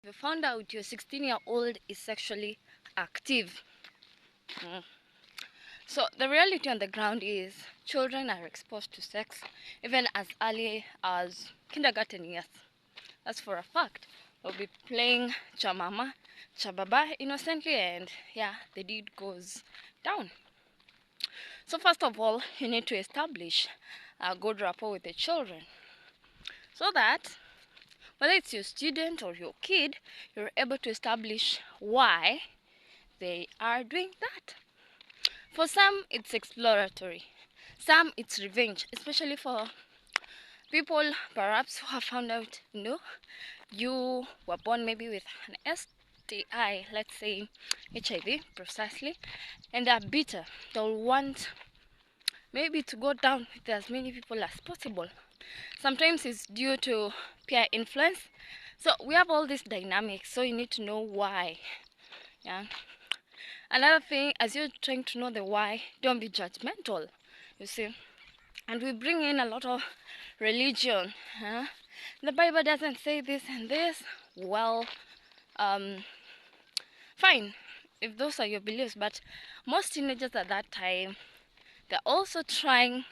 You found out your 16-year-old is sexually active. So the reality on the ground is children are exposed to sex even as early as kindergarten years. That's for a fact. They'll be playing chamama, chababa innocently, and yeah, the deed goes down. So first of all, you need to establish a good rapport with the children so that whether it's your student or your kid, you're able to establish why they are doing that. For some, it's exploratory. Some, it's revenge, especially for people perhaps who have found out, you were born maybe with an STI, let's say HIV, precisely, and they're bitter. They'll want maybe to go down with as many people as possible. Sometimes it's due to peer influence. So we have all these dynamics, so you need to know why. Yeah. Another thing, as you're trying to know the why, don't be judgmental, you see. And we bring in a lot of religion. Huh? The Bible doesn't say this and this. Well, fine, if those are your beliefs, but most teenagers at that time, they're also trying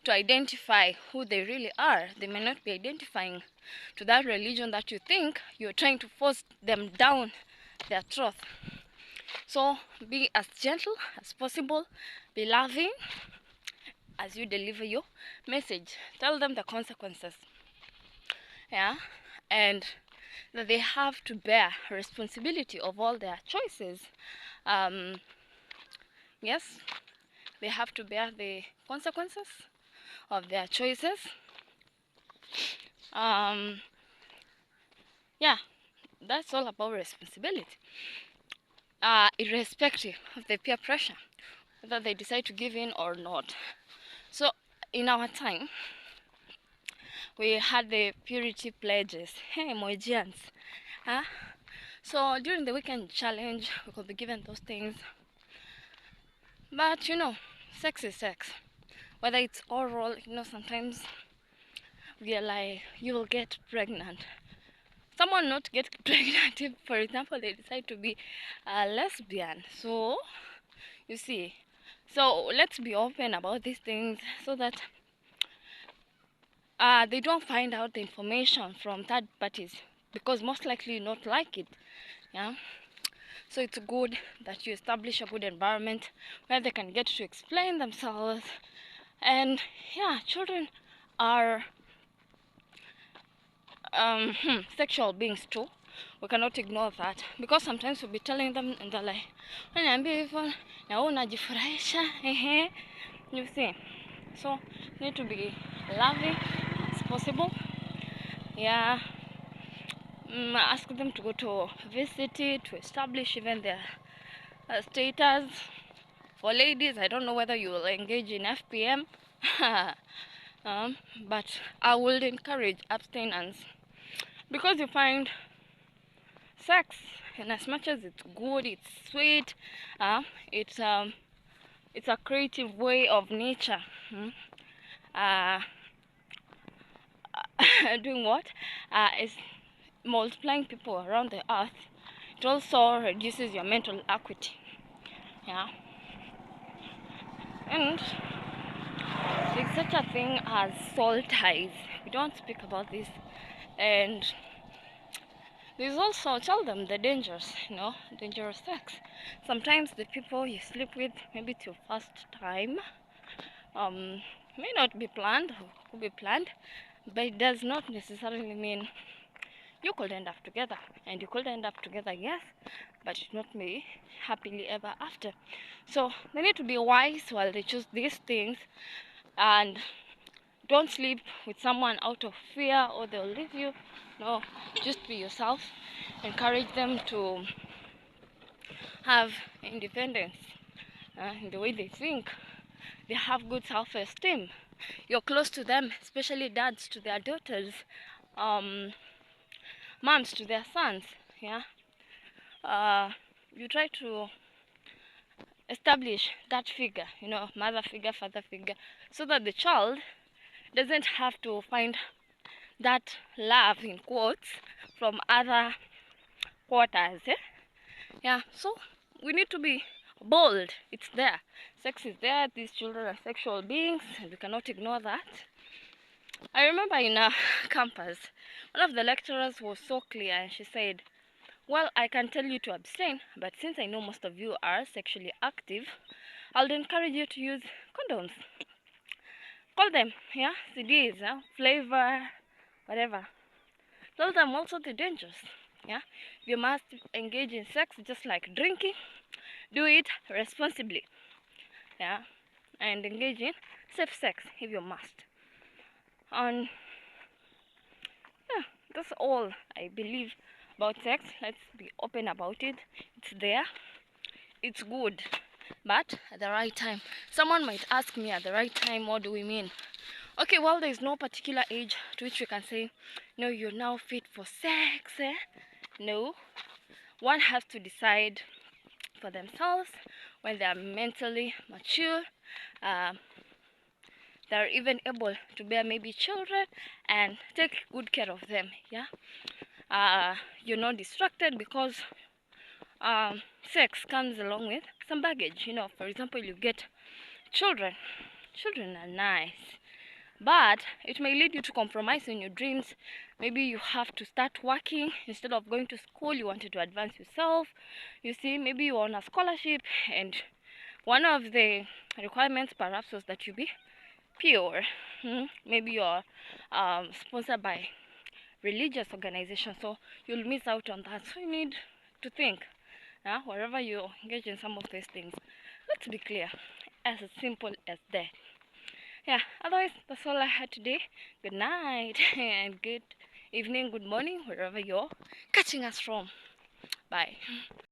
to identify who they really are. They may not be identifying to that religion that you think you're trying to force them down their throat. So be as gentle as possible, be loving as you deliver your message. Tell them the consequences, yeah, and that they have to bear responsibility of all their choices. Yes, they have to bear the consequences of their choices. Yeah, that's all about responsibility. Irrespective of the peer pressure, whether they decide to give in or not. So in our time, we had the purity pledges. Hey, Moijians. Huh? So during the weekend challenge, we could be given those things. But sex is sex. Whether it's oral, sometimes we are like, you will get pregnant. Someone not get pregnant if, for example, they decide to be a lesbian. So, you see. So let's be open about these things so that they don't find out the information from third parties, because most likely you not like it. Yeah. So it's good that you establish a good environment where they can get to explain themselves. And yeah, children are sexual beings too. We cannot ignore that, because sometimes we'll be telling them and they're like, you see. So need to be loving as possible. Yeah. Ask them to go to VCT to establish even their status. For ladies, I don't know whether you will engage in FPM, but I would encourage abstinence, because you find sex, and as much as it's good, it's sweet, it's a creative way of nature. Doing what? Is multiplying people around the earth. It also reduces your mental acuity. Yeah. And there's such a thing as soul ties. We don't speak about this. And there's also, tell them the dangers, dangerous sex. Sometimes the people you sleep with, maybe it's your first time, may not be planned, or could be planned, but it does not necessarily mean you could end up together. And you could end up together, yes, but it not be happily ever after. So they need to be wise while they choose these things, and don't sleep with someone out of fear or they'll leave you. No, just be yourself. Encourage them to have independence in the way they think. They have good self-esteem. You're close to them, especially dads to their daughters, moms to their sons. Yeah, you try to establish that figure, mother figure, father figure, so that the child doesn't have to find that love in quotes from other quarters. Yeah, so we need to be bold. It's there. Sex is there. These children are sexual beings, and we cannot ignore that. I remember in a campus, one of the lecturers was so clear, and she said, well, I can tell you to abstain, but since I know most of you are sexually active, I'll encourage you to use condoms. Call them, yeah, CDs, yeah, flavor, whatever. Tell them also the dangers, yeah. You must engage in sex just like drinking. Do it responsibly, yeah, and engage in safe sex if you must. And yeah, that's all I believe about sex. Let's be open about it. It's there. It's good, but at the right time. Someone might ask me, at the right time, what do we mean? Okay, well, there's no particular age to which we can say, no, you're now fit for sex. No, one has to decide for themselves when they are mentally mature, uh, they're even able to bear maybe children and take good care of them. Yeah, you're not distracted because sex comes along with some baggage. You know, for example, you get children. Children are nice, but it may lead you to compromise in your dreams. Maybe you have to start working instead of going to school. You wanted to advance yourself. You see, maybe you're on a scholarship, and one of the requirements perhaps was that you be pure. Maybe you're sponsored by religious organization, so you'll miss out on that. So you need to think, wherever you engage in some of these things. Let's be clear, as simple as that. Yeah, otherwise that's all I had today. Good night and good evening, good morning, wherever you're catching us from. Bye.